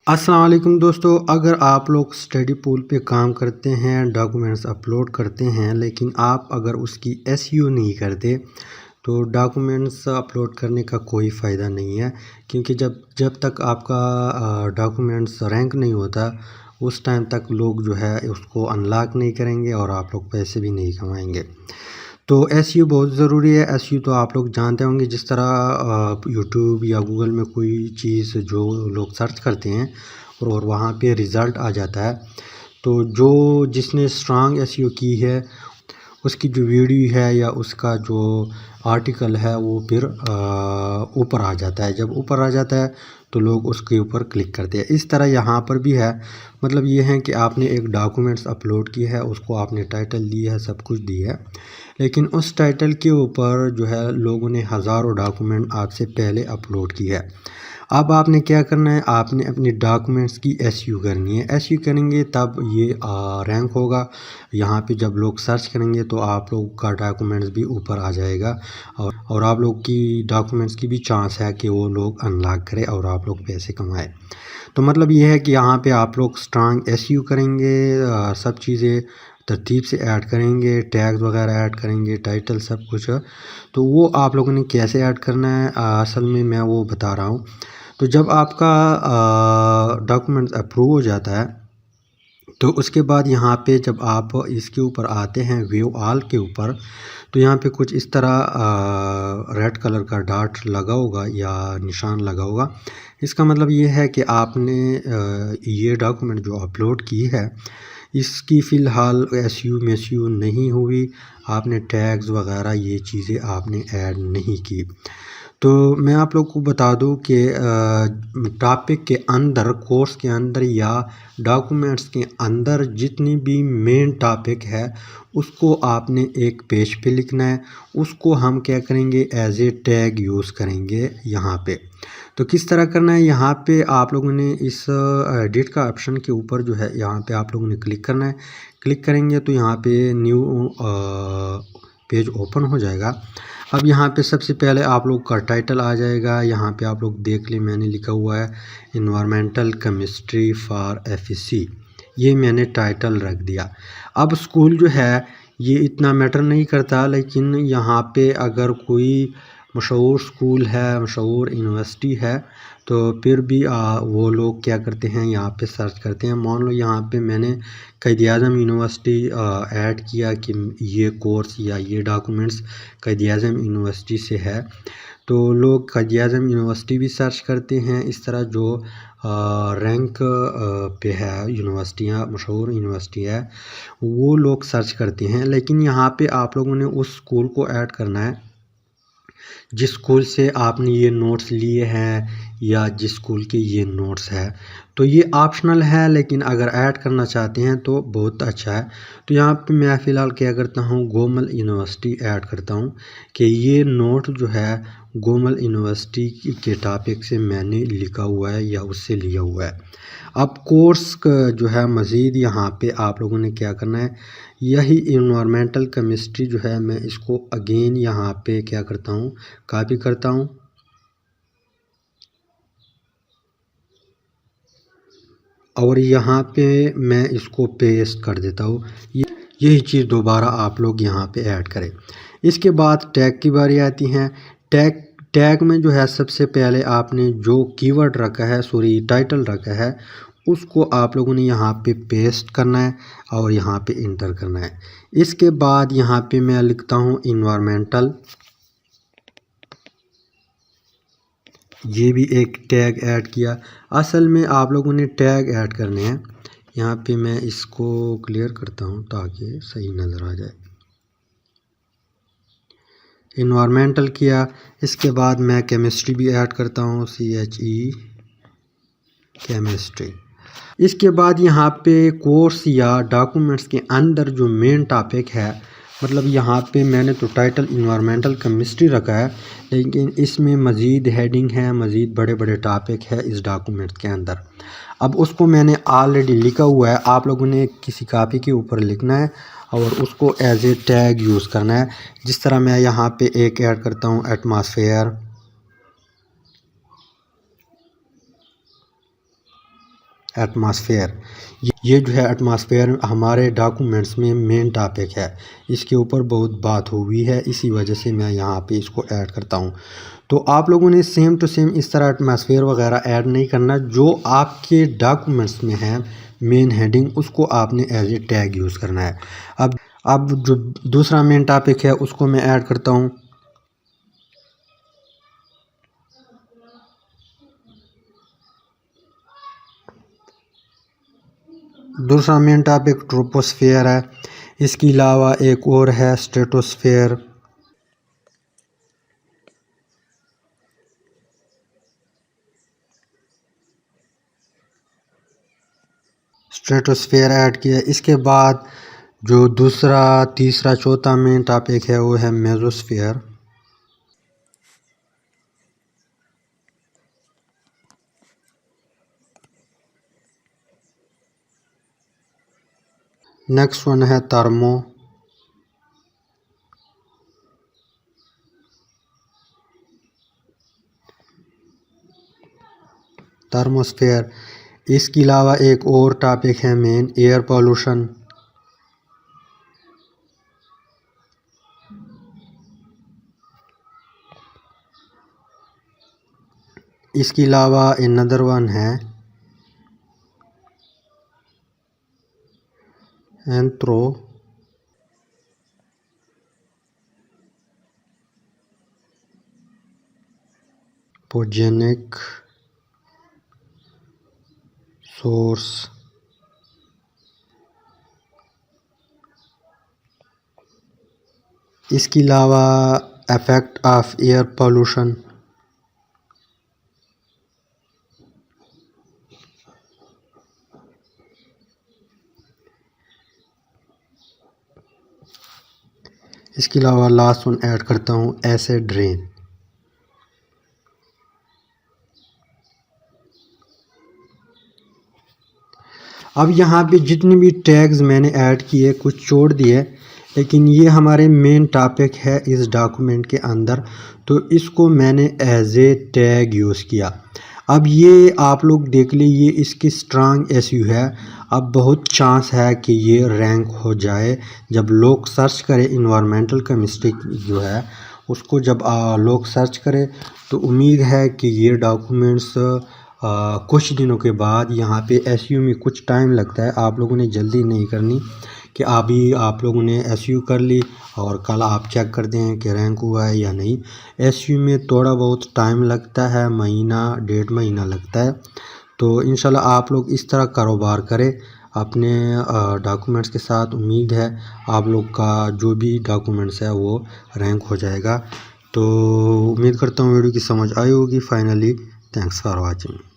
अस्सलाम वालेकुम दोस्तों, अगर आप लोग स्टडी पूल पे काम करते हैं, डॉक्यूमेंट्स अपलोड करते हैं, लेकिन आप अगर उसकी एसईओ नहीं करते तो डॉक्यूमेंट्स अपलोड करने का कोई फ़ायदा नहीं है। क्योंकि जब जब तक आपका डॉक्यूमेंट्स रैंक नहीं होता उस टाइम तक लोग जो है उसको अनलॉक नहीं करेंगे और आप लोग पैसे भी नहीं कमाएंगे। तो एसईओ बहुत ज़रूरी है। एसईओ तो आप लोग जानते होंगे, जिस तरह यूट्यूब या गूगल में कोई चीज़ जो लोग सर्च करते हैं और वहाँ पे रिज़ल्ट आ जाता है, तो जो जिसने स्ट्रांग एसईओ की है उसकी जो वीडियो है या उसका जो आर्टिकल है वो फिर ऊपर आ जाता है। जब ऊपर आ जाता है तो लोग उसके ऊपर क्लिक करते हैं। इस तरह यहाँ पर भी है। मतलब ये है कि आपने एक डॉक्यूमेंट्स अपलोड की है, उसको आपने टाइटल दी है, सब कुछ दी है, लेकिन उस टाइटल के ऊपर जो है लोगों ने हज़ारों डॉक्यूमेंट आपसे पहले अपलोड की है। अब आपने क्या करना है, आपने अपनी डॉक्यूमेंट्स की एसईओ करनी है। एसईओ करेंगे तब ये रैंक होगा। यहाँ पे जब लोग सर्च करेंगे तो आप लोग का डॉक्यूमेंट्स भी ऊपर आ जाएगा और आप लोग की डॉक्यूमेंट्स की भी चांस है कि वो लोग अनलॉक करें और आप लोग पैसे कमाएं। तो मतलब ये है कि यहाँ पे आप लोग स्ट्रांग एसईओ करेंगे, सब चीज़ें तरतीब से ऐड करेंगे, टैग्स वगैरह ऐड करेंगे, टाइटल सब कुछ। तो वो आप लोगों ने कैसे ऐड करना है असल में मैं वो बता रहा हूँ। तो जब आपका डॉक्यूमेंट्स अप्रूव हो जाता है तो उसके बाद यहाँ पे जब आप इसके ऊपर आते हैं व्यू ऑल के ऊपर, तो यहाँ पे कुछ इस तरह रेड कलर का डॉट लगा होगा या निशान लगा होगा। इसका मतलब ये है कि आपने ये डॉक्यूमेंट जो अपलोड की है इसकी फ़िलहाल एसईओ मेसईओ नहीं हुई, आपने टैग्स वगैरह ये चीज़ें आपने ऐड नहीं की। तो मैं आप लोग को बता दूं कि टॉपिक के अंदर, कोर्स के अंदर या डॉक्यूमेंट्स के अंदर जितनी भी मेन टॉपिक है उसको आपने एक पेज पे लिखना है। उसको हम क्या करेंगे, एज ए टैग यूज़ करेंगे यहाँ पे। तो किस तरह करना है, यहाँ पे आप लोगों ने इस एडिट का ऑप्शन के ऊपर जो है यहाँ पे आप लोगों ने क्लिक करना है। क्लिक करेंगे तो यहाँ पे न्यू पेज ओपन हो जाएगा। अब यहाँ पे सबसे पहले आप लोग का टाइटल आ जाएगा। यहाँ पे आप लोग देख लें, मैंने लिखा हुआ है इन्वायरमेंटल केमिस्ट्री फॉर एफएससी, ये मैंने टाइटल रख दिया। अब स्कूल जो है ये इतना मैटर नहीं करता, लेकिन यहाँ पे अगर कोई मशहूर स्कूल है, मशहूर यूनिवर्सिटी है, तो फिर भी वो लोग क्या करते हैं, यहाँ पे सर्च करते हैं। मान लो यहाँ पे मैंने क़ायद-ए-आज़म यूनिवर्सिटी ऐड किया कि ये कोर्स या ये डॉक्यूमेंट्स क़ायद-ए-आज़म यूनिवर्सिटी से है, तो लोग क़ायद-ए-आज़म यूनिवर्सिटी भी सर्च करते हैं। इस तरह जो रैंक पे है यूनिवर्सिटियाँ, मशहूर यूनिवर्सिटी है, वो लोग सर्च करते हैं। लेकिन यहाँ पे आप लोगों ने उस स्कूल को ऐड करना है जिस स्कूल से आपने ये नोट्स लिए हैं या जिस स्कूल के ये नोट्स है। तो ये ऑप्शनल है, लेकिन अगर ऐड करना चाहते हैं तो बहुत अच्छा है। तो यहाँ पे मैं फ़िलहाल क्या करता हूँ, गोमल यूनिवर्सिटी ऐड करता हूँ कि ये नोट जो है गोमल यूनिवर्सिटी के टॉपिक से मैंने लिखा हुआ है या उससे लिया हुआ है। अब कोर्स जो है मज़ीद यहाँ पे आप लोगों ने क्या करना है, यही इन्वायरमेंटल केमिस्ट्री जो है मैं इसको अगेन यहाँ पे क्या करता हूँ, कॉपी करता हूँ और यहाँ पे मैं इसको पेस्ट कर देता हूँ। यही चीज़ दोबारा आप लोग यहाँ पे ऐड करें। इसके बाद टैग की बारी आती है। टैग में जो है सबसे पहले आपने जो कीवर्ड रखा है, सॉरी टाइटल रखा है, उसको आप लोगों ने यहाँ पे पेस्ट करना है और यहाँ पे इंटर करना है। इसके बाद यहाँ पे मैं लिखता हूँ इन्वायरमेंटल, ये भी एक टैग ऐड किया। असल में आप लोगों ने टैग ऐड करने हैं। यहाँ पे मैं इसको क्लियर करता हूँ ताकि सही नज़र आ जाए। इन्वायरमेंटल किया, इसके बाद मैं केमिस्ट्री भी ऐड करता हूँ, CHE केमिस्ट्री। इसके बाद यहाँ पे कोर्स या डॉक्यूमेंट्स के अंदर जो मेन टॉपिक है, मतलब यहाँ पे मैंने तो टाइटल इन्वायरमेंटल केमिस्ट्री रखा है, लेकिन इसमें मज़ीद हेडिंग है, मज़ीद बड़े बड़े टॉपिक है इस डॉक्यूमेंट के अंदर। अब उसको मैंने ऑलरेडी लिखा हुआ है, आप लोगों ने किसी कॉपी के ऊपर लिखना है और उसको एज ए टैग यूज़ करना है। जिस तरह मैं यहाँ पे एक ऐड करता हूँ एटमॉस्फेयर, एटमॉस्फेयर। ये जो है एटमॉस्फेयर हमारे डॉक्यूमेंट्स में मेन टॉपिक है, इसके ऊपर बहुत बात हुई है, इसी वजह से मैं यहाँ पे इसको ऐड करता हूँ। तो आप लोगों ने सेम टू सेम इस तरह एटमॉस्फेयर वगैरह ऐड नहीं करना, जो आपके डॉक्यूमेंट्स में है मेन हेडिंग उसको आपने एज ए टैग यूज़ करना है। अब जो दूसरा मेन टॉपिक है उसको मैं ऐड करता हूँ। दूसरा मेन टॉपिक ट्रोपोस्फेयर है, इसके अलावा एक और है स्ट्रेटोस्फेयर। स्ट्रेटोस्फेयर ऐड किया। इसके बाद जो दूसरा तीसरा चौथा मेन टॉपिक है वो है मेसोस्फेयर। नेक्स्ट वन है थर्मोस्फेयर। इसके अलावा एक और टॉपिक है मेन एयर पोल्यूशन। इसके अलावा अनदर वन है एंथ्रोपोजेनिक सोर्स। इसके अलावा इफेक्ट ऑफ एयर पोल्यूशन। इसके अलावा लास्ट वन ऐड करता हूँ एसिड रेन। अब यहाँ पे जितने भी टैग्स मैंने ऐड किए कुछ छोड़ दिए, लेकिन ये हमारे मेन टॉपिक है इस डॉक्यूमेंट के अंदर, तो इसको मैंने एज ए टैग यूज़ किया। अब ये आप लोग देख लीजिए, इसकी स्ट्रांग एसयू है। अब बहुत चांस है कि ये रैंक हो जाए। जब लोग सर्च करें इन्वायरमेंटल केमिस्ट्री जो है उसको, जब लोग सर्च करें तो उम्मीद है कि ये डॉक्यूमेंट्स कुछ दिनों के बाद यहाँ पे एसयू में कुछ टाइम लगता है। आप लोगों ने जल्दी नहीं करनी कि अभी आप लोगों ने एसयू कर ली और कल आप चेक कर दें कि रैंक हुआ है या नहीं। एसयू में थोड़ा बहुत टाइम लगता है, महीना 1.5 महीना लगता है। तो इंशाल्लाह आप लोग इस तरह कारोबार करें अपने डॉक्यूमेंट्स के साथ। उम्मीद है आप लोग का जो भी डॉक्यूमेंट्स है वो रैंक हो जाएगा। तो उम्मीद करता हूँ वीडियो की समझ आई होगी। Finally thanks for watching.